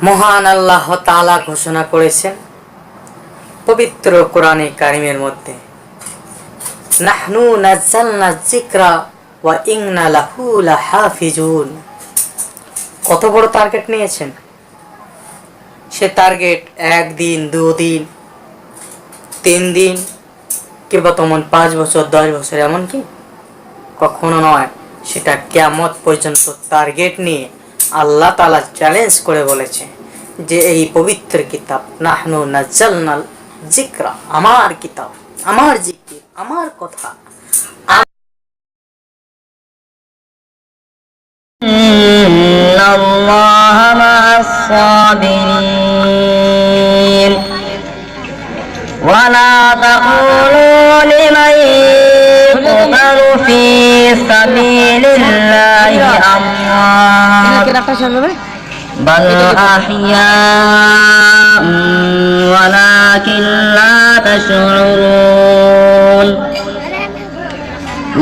মহান আল্লাহ তাআলা ঘোষণা করেছেন পবিত্র কোরআনে কারিমের মধ্যে, নাহনু নাযালনা যিকরা ওয়া ইন্না লাহু লাহাফিজুন। কত বড় টার্গেট নিয়েছেন। সে টার্গেট 1 দিন, 2 দিন, 3 দিন কিংবা তেমন 5 বছর, 10 বছর, এমনকি কখনো নয়। সেটা কিয়ামত পর্যন্ত টার্গেট নিয়ে আল্লাহ তাআলা চ্যালেঞ্জ করে বলেছে যে এই পবিত্র কিতাব নাহনু নাযালনাল যিকরা, আমার কিতাব, আমার জিকির, আমার কথা। ইন্নাল্লাহ মা'আস সাবিরিন ওয়া লা তাকুলু লিমান ইউকতালু ফি সাবিলিল্লাহি আমওয়াত বাল আহইয়াউন ওয়ালাকিন লা তাশউরুন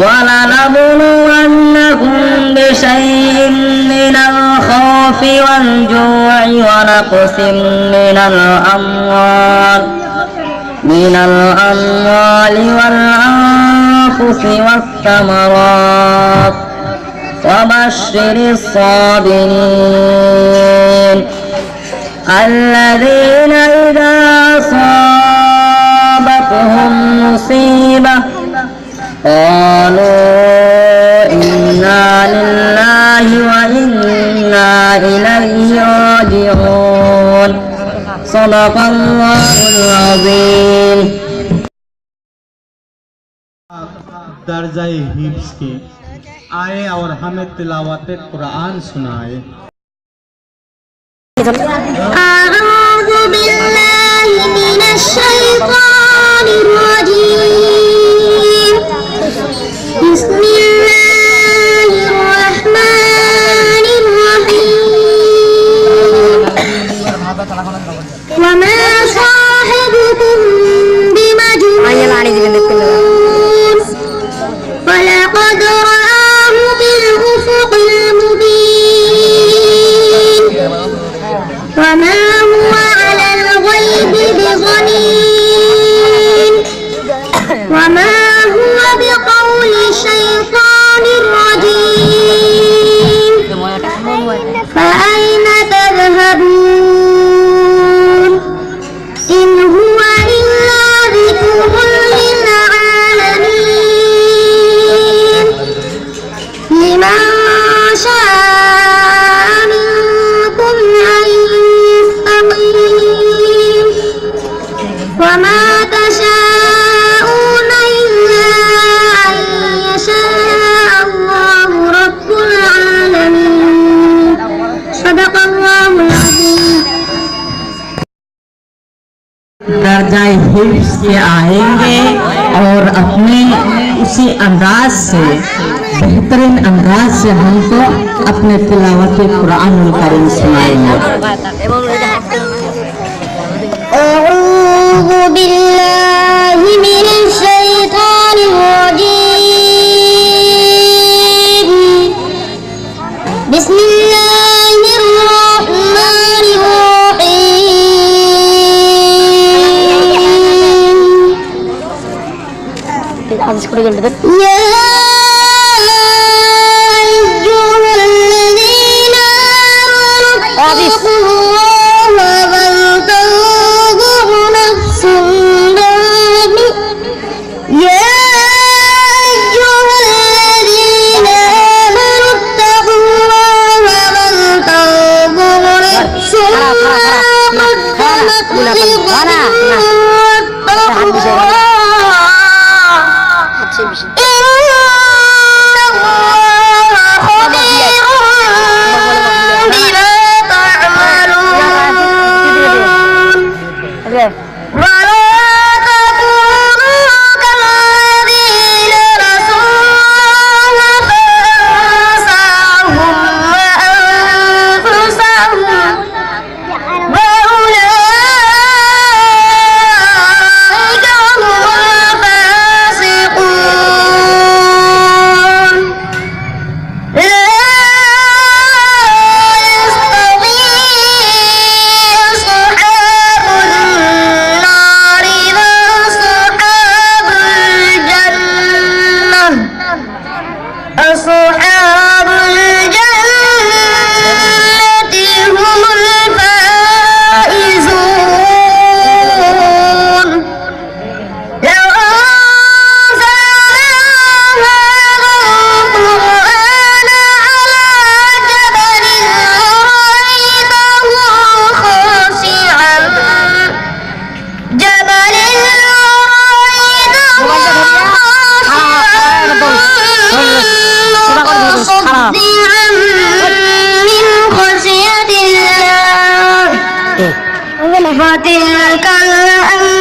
ولنبلونكم بشيء من الخوف والجوع ونقص من الأموال والأنفس والثمرات وبشر الصابرين الذين إذا أصابتهم مصيبة قالوا إنا لله وإنا إليه راجعون صدق الله العظيم। दर्जाए हिफ्स के आए और हमें तिलावत कुरान सुनाए। أعوذ بالله من الشيطان الرجيم بسم الله الرحمن الرحيم وما صاحبكم بمجنون ولقد رآه بالأفق المبين وما هو على الغيب بضنين وما هو بقول شيطان رجيم فأين تذهبون إن هو إلا ذكر للعالمين لمن شاء منكم أن يستقيم وما تشاءون إلا أن يشاء الله رب العالمين صدق الله العظيم। दर्जाए हिफ्स के आएंगे और अपने उसी अंदाज से, बेहतरीन अंदाज से हमको अपने तिलावत कुरानुल करीम सुनाएंगे। أعوذ بالله من الشيطان الرجيم بسم الله الرحمن الرحيم يا أيها الذين آمنوا اتقوا الله ولتنظر نفس يا أيها الذين آمنوا اتقوا الله ولتنظر نفس ما قدمت لغد واتقوا الله إن فتلك الأمثال